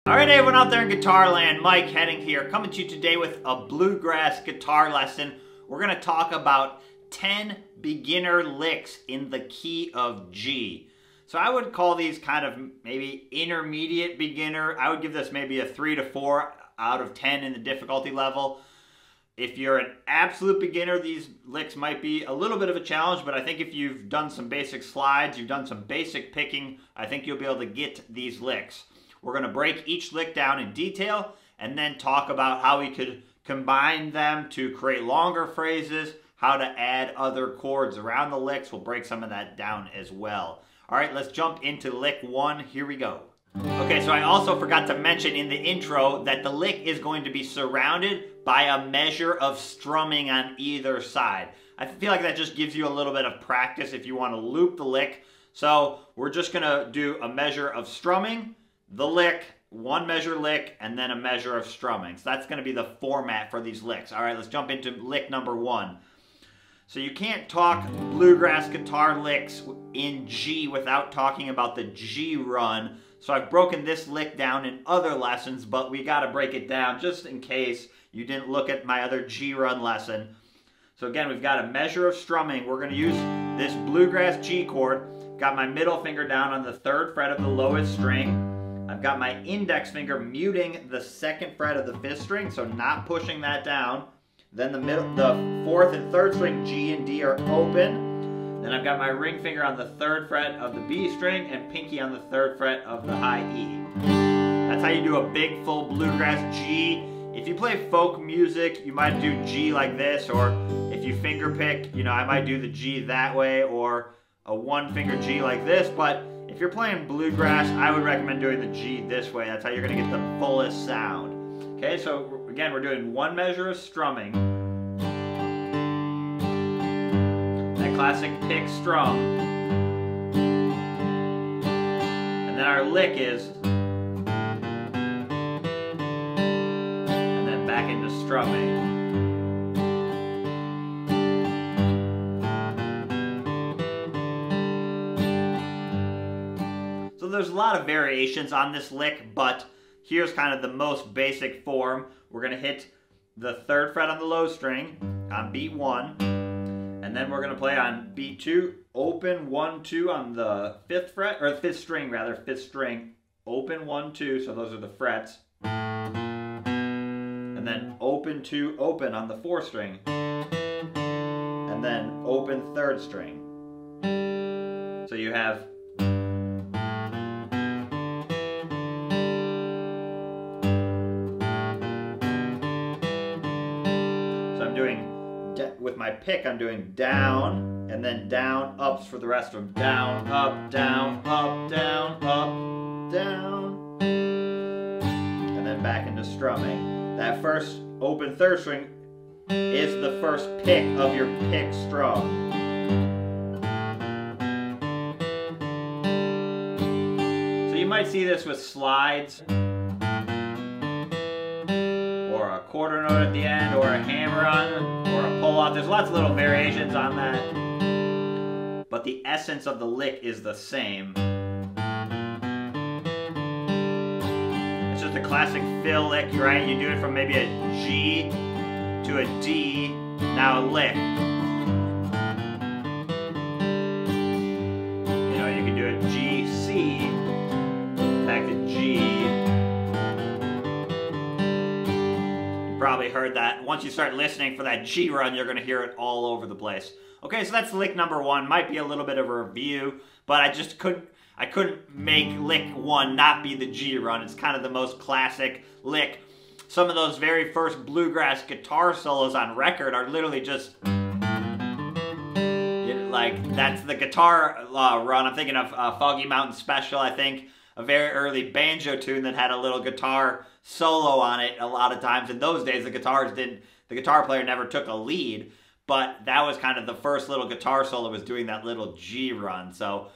Alright everyone out there in guitar land, Mike Heading here, coming to you today with a bluegrass guitar lesson. We're going to talk about 10 beginner licks in the key of G. So I would call these kind of maybe intermediate beginner. I would give this maybe a 3 to 4 out of 10 in the difficulty level. If you're an absolute beginner, these licks might be a little bit of a challenge, but I think if you've done some basic slides, you've done some basic picking, I think you'll be able to get these licks. We're going to break each lick down in detail and then talk about how we could combine them to create longer phrases, how to add other chords around the licks. We'll break some of that down as well. All right, let's jump into lick 1. Here we go. Okay, so I also forgot to mention in the intro that the lick is going to be surrounded by a measure of strumming on either side. I feel like that just gives you a little bit of practice if you want to loop the lick. So we're just going to do a measure of strumming, the lick, one measure lick, and then a measure of strumming. So that's going to be the format for these licks. All right, let's jump into lick number 1. So you can't talk bluegrass guitar licks in G without talking about the G run. So I've broken this lick down in other lessons, but we got to break it down just in case you didn't look at my other G run lesson. So again, we've got a measure of strumming. We're going to use this bluegrass G chord. Got my middle finger down on the 3rd fret of the lowest string. I've got my index finger muting the 2nd fret of the 5th string, so not pushing that down. Then the 4th and 3rd string, G and D, are open. Then I've got my ring finger on the 3rd fret of the B string and pinky on the 3rd fret of the high E. That's how you do a big full bluegrass G. If you play folk music, you might do G like this, or if you finger pick, I might do the G that way, or a 1-finger G like this, but if you're playing bluegrass, I would recommend doing the G this way. That's how you're going to get the fullest sound. Okay, so again, we're doing one measure of strumming. That classic pick strum. And then our lick is. And then back into strumming. So there's a lot of variations on this lick, but here's kind of the most basic form. We're going to hit the 3rd fret on the low string on beat 1, and then we're going to play on beat 2, open 1, 2 on the 5th fret, or 5th string rather, 5th string, open 1, 2, so those are the frets, and then open 2, open on the 4th string, and then open 3rd string. So you have with my pick, I'm doing down, and then down, ups for the rest of them. Down, up, down, up, down, up, down. And then back into strumming. That first open 3rd string is the first pick of your pick strum. So you might see this with slides, or a quarter note at the end, or a hammer on, or a pull-off. There's lots of little variations on that, but the essence of the lick is the same. It's just a classic fill lick, right? You do it from maybe a G to a D, now a lick. You can do a G, C, back to G. Probably heard that. Once you start listening for that G run, you're going to hear it all over the place. Okay, so that's lick number 1. Might be a little bit of a review, but I couldn't make lick 1 not be the G run. It's kind of the most classic lick. Some of those very first bluegrass guitar solos on record are literally just like, that's the guitar run. I'm thinking of Foggy Mountain Special, I think. A very early banjo tune that had a little guitar solo on it. A lot of times in those days, the guitar player never took a lead, but that was kind of the first little guitar solo, was doing that little G run. So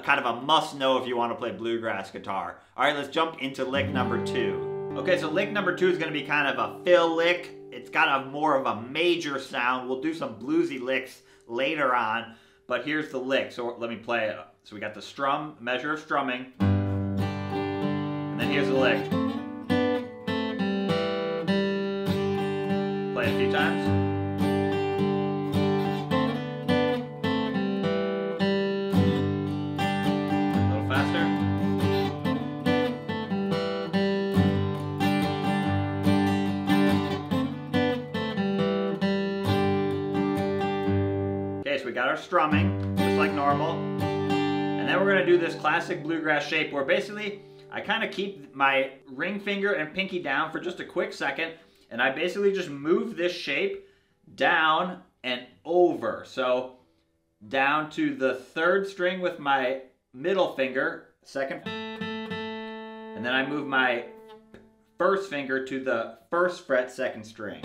kind of a must know if you want to play bluegrass guitar. All right, let's jump into lick number 2. Okay, so lick number 2 is going to be kind of a fill lick. It's got a more of a major sound. We'll do some bluesy licks later on, but here's the lick. So let me play it. So we got the strum, measure of strumming. And then here's the lick. Play it a few times. A little faster. Okay, so we got our strumming, just like normal. And then we're gonna do this classic bluegrass shape where basically I kind of keep my ring finger and pinky down for just a quick second, and I basically just move this shape down and over. So down to the third string with my middle finger, second, and then I move my first finger to the first fret, second string.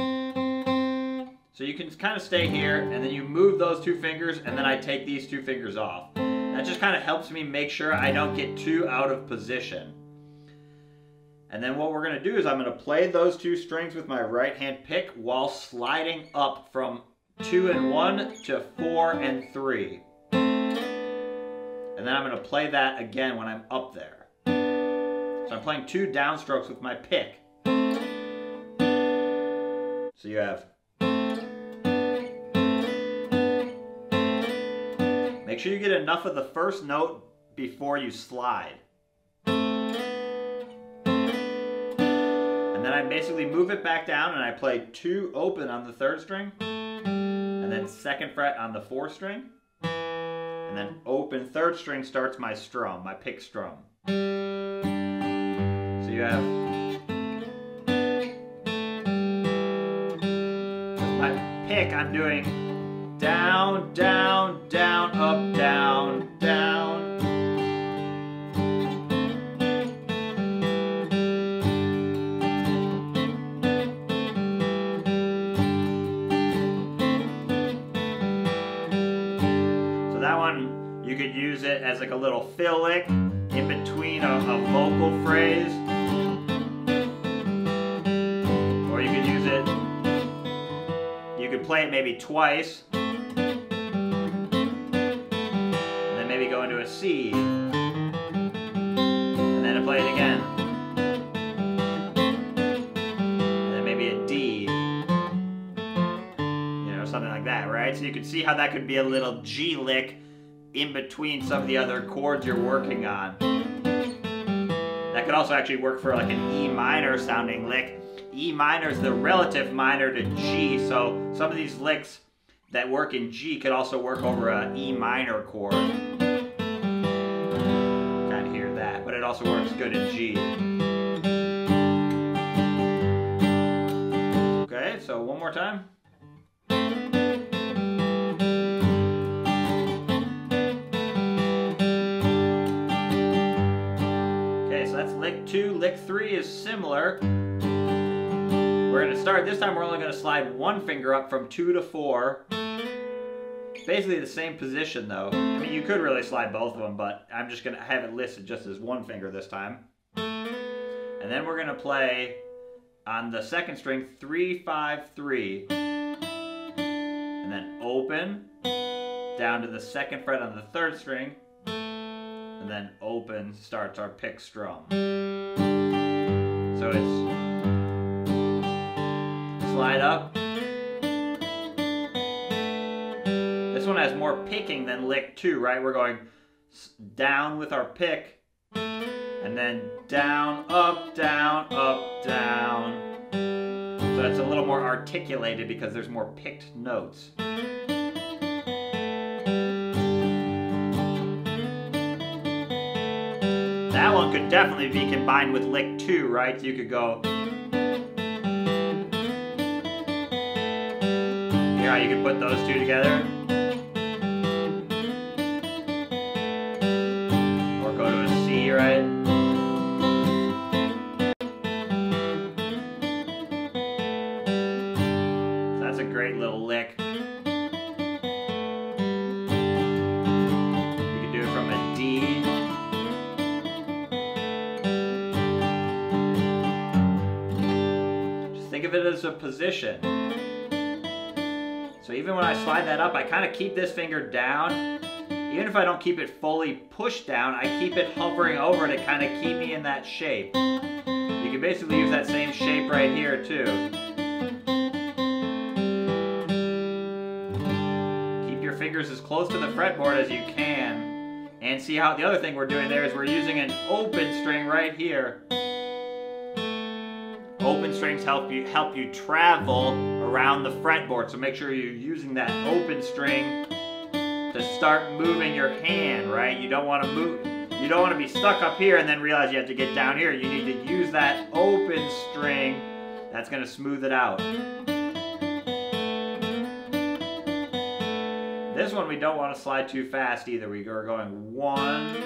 So you can kind of stay here, and then you move those two fingers, and then I take these two fingers off. That just kind of helps me make sure I don't get too out of position. And then what we're going to do is I'm going to play those two strings with my right hand pick while sliding up from 2 and 1 to 4 and 3. And then I'm going to play that again when I'm up there. So I'm playing 2 downstrokes with my pick. So you have... Make sure you get enough of the first note before you slide. And then I basically move it back down and I play 2 open on the third string, and then second fret on the fourth string, and then open third string starts my strum, my pick strum. So you have... With my pick I'm doing down, down, down, up, down, down. So that one, you could use it as like a little fill lick in between a vocal phrase. Or you could use it, you could play it maybe twice. Maybe go into a C, and then to play it again, and then maybe a D, you know, something like that, right? So you can see how that could be a little G lick in between some of the other chords you're working on. That could also actually work for like an E minor sounding lick. E minor is the relative minor to G, so some of these licks that work in G could also work over an E minor chord. Kind of hear that, but it also works good in G. Okay, so one more time. Okay, so that's lick 2. Lick 3 is similar. We're going to start, this time we're only going to slide one finger up from 2 to 4. Basically the same position though. I mean, you could really slide both of them, but I'm just going to have it listed just as one finger this time. And then we're going to play on the second string 3, 5, 3. And then open, down to the second fret on the third string. And then open starts our pick strum. So it's slide up. This one has more picking than lick 2, right? We're going down with our pick, and then down, up, down, up, down. So it's a little more articulated because there's more picked notes. That one could definitely be combined with lick 2, right? So you could go... Here, you could put those two together. Or go to a C, right? So that's a great little lick. You could do it from a D. Just think of it as a position. So even when I slide that up, I kind of keep this finger down even if I don't keep it fully pushed down, I keep it hovering over to kind of keep me in that shape. You can basically use that same shape right here too. Keep your fingers as close to the fretboard as you can. And see how the other thing we're doing there is we're using an open string right here. Open strings help you travel around the fretboard, so make sure you're using that open string to start moving your hand, right? You don't want to move. You don't want to be stuck up here and then realize you have to get down here. You need to use that open string. That's going to smooth it out. This one we don't want to slide too fast either. We are going 1,